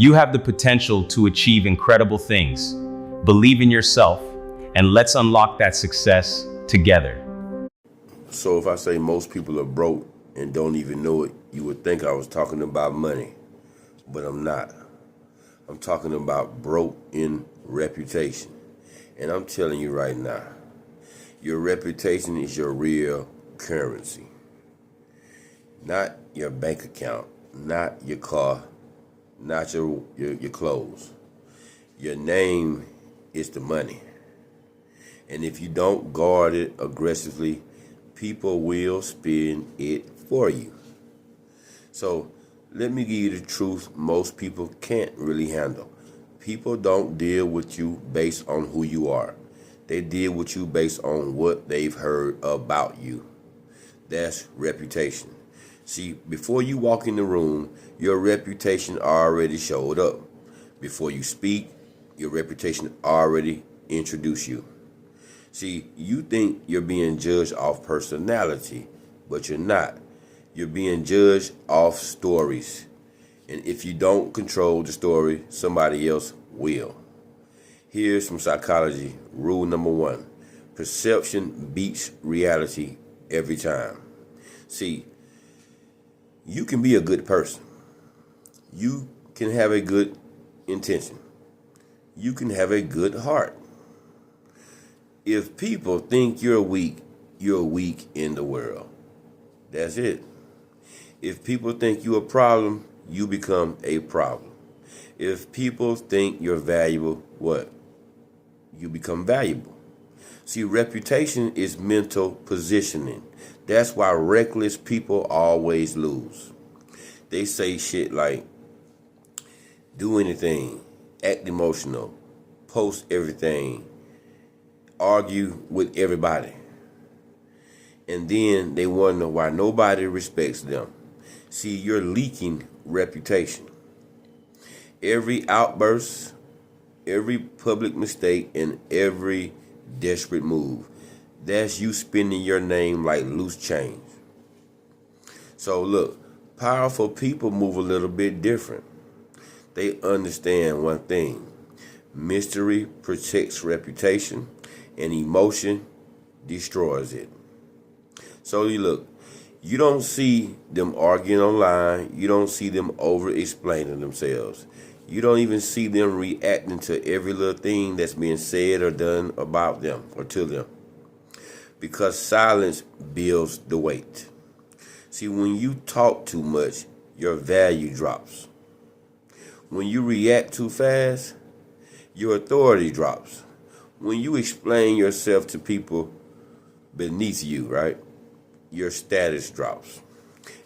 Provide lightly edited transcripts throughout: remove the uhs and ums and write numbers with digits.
You have the potential to achieve incredible things. Believe in yourself, and let's unlock that success together. So if I say most people are broke and don't even know it, you would think I was talking about money, but I'm not. I'm talking about broke in reputation. And I'm telling you right now, your reputation is your real currency. Not your bank account, not your car, not your clothes. Your name is the money. And if you don't guard it aggressively, people will spend it for you. So let me give you the truth most people can't really handle. People don't deal with you based on who you are. They deal with you based on what they've heard about you. That's reputation. See, before you walk in the room, your reputation already showed up. Before you speak, your reputation already introduced you. See, you think you're being judged off personality, but you're not. You're being judged off stories. And if you don't control the story, somebody else will. Here's some psychology. Rule number 1. Perception beats reality every time. See, you can be a good person. You can have a good intention. You can have a good heart. If people think you're weak in the world. That's it. If people think you're a problem, you become a problem. If people think you're valuable, what? You become valuable. See, reputation is mental positioning. That's why reckless people always lose. They say shit like, do anything, act emotional, post everything, argue with everybody. And then they wonder why nobody respects them. See, you're leaking reputation. Every outburst, every public mistake, and every desperate move, that's you spinning your name like loose change. So look, powerful people move a little bit different. They understand one thing. Mystery protects reputation, and emotion destroys it. So you don't see them arguing online. You don't see them over-explaining themselves. You don't even see them reacting to every little thing that's being said or done about them or to them. Because silence builds the weight. See, when you talk too much, your value drops. When you react too fast, your authority drops. When you explain yourself to people beneath you, right, your status drops.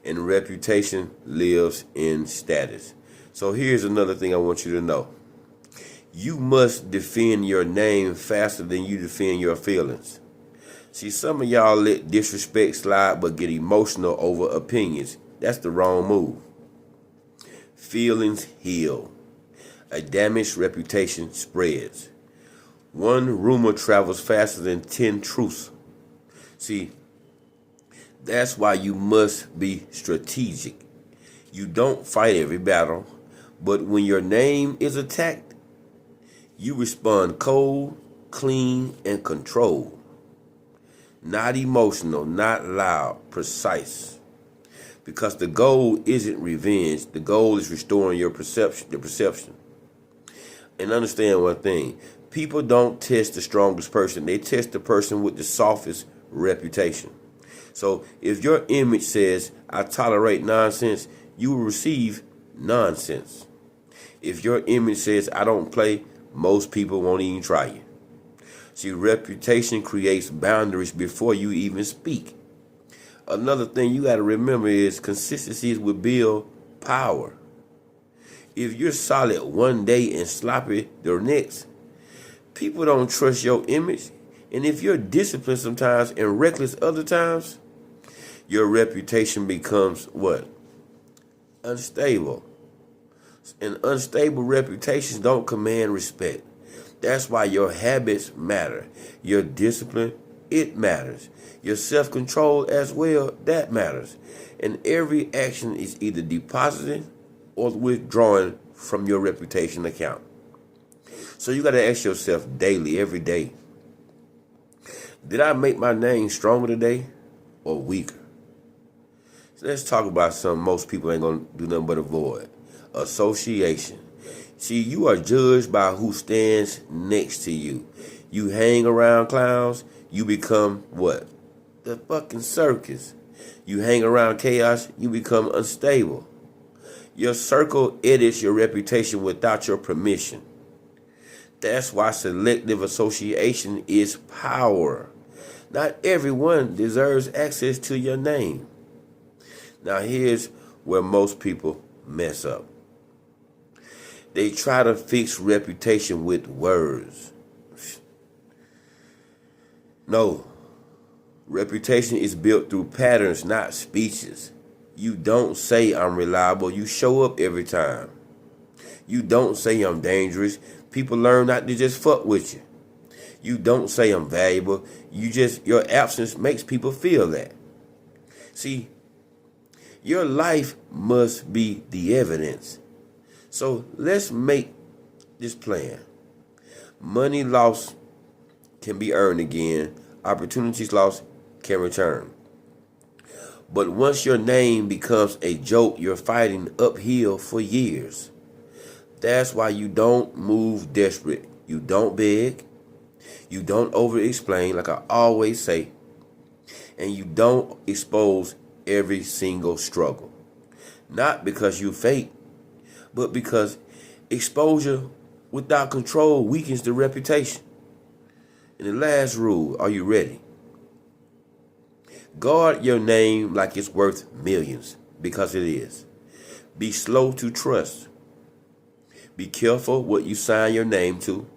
And reputation lives in status. So here's another thing I want you to know. You must defend your name faster than you defend your feelings. See, some of y'all let disrespect slide but get emotional over opinions. That's the wrong move. Feelings heal. A damaged reputation spreads. One rumor travels faster than 10 truths. See, that's why you must be strategic. You don't fight every battle, but when your name is attacked, you respond cold, clean, and controlled. Not emotional, not loud, precise. Because the goal isn't revenge, the goal is restoring your perception. And understand one thing, people don't test the strongest person, they test the person with the softest reputation. So if your image says, I tolerate nonsense, you will receive nonsense. If your image says, I don't play, most people won't even try you. See, reputation creates boundaries before you even speak. Another thing you got to remember is consistency will build power. If you're solid one day and sloppy the next, people don't trust your image. And if you're disciplined sometimes and reckless other times, your reputation becomes what? Unstable. And unstable reputations don't command respect. That's why your habits matter. Your discipline, it matters. Your self-control as well, that matters. And every action is either depositing or withdrawing from your reputation account. So you got to ask yourself daily, every day, did I make my name stronger today or weaker? So let's talk about something most people ain't going to do nothing but avoid. Association. See, you are judged by who stands next to you. You hang around clowns, you become what? The fucking circus. You hang around chaos, you become unstable. Your circle edits your reputation without your permission. That's why selective association is power. Not everyone deserves access to your name. Now here's where most people mess up. They try to fix reputation with words. No. Reputation is built through patterns, not speeches. You don't say I'm reliable, you show up every time. You don't say I'm dangerous, people learn not to just fuck with you. You don't say I'm valuable, your absence makes people feel that. See, your life must be the evidence. So let's make this plan. Money lost can be earned again. Opportunities lost can return. But once your name becomes a joke, you're fighting uphill for years. That's why you don't move desperate. You don't beg. You don't over-explain, like I always say. And you don't expose every single struggle. Not because you fake, but because exposure without control weakens the reputation. And the last rule, are you ready? Guard your name like it's worth millions, because it is. Be slow to trust. Be careful what you sign your name to.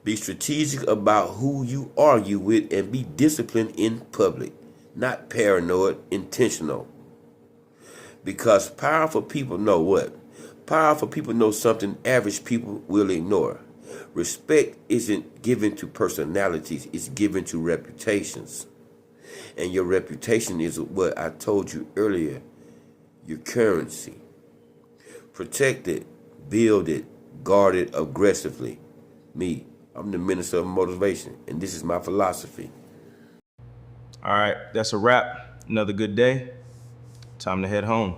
Be strategic about who you argue with, and be disciplined in public, not paranoid, intentional. Because powerful people know what? Powerful people know something average people will ignore. Respect isn't given to personalities, it's given to reputations. And your reputation is what I told you earlier, your currency. Protect it, build it, guard it aggressively. Me, I'm the minister of motivation, and this is my philosophy. All right, that's a wrap. Another good day. Time to head home.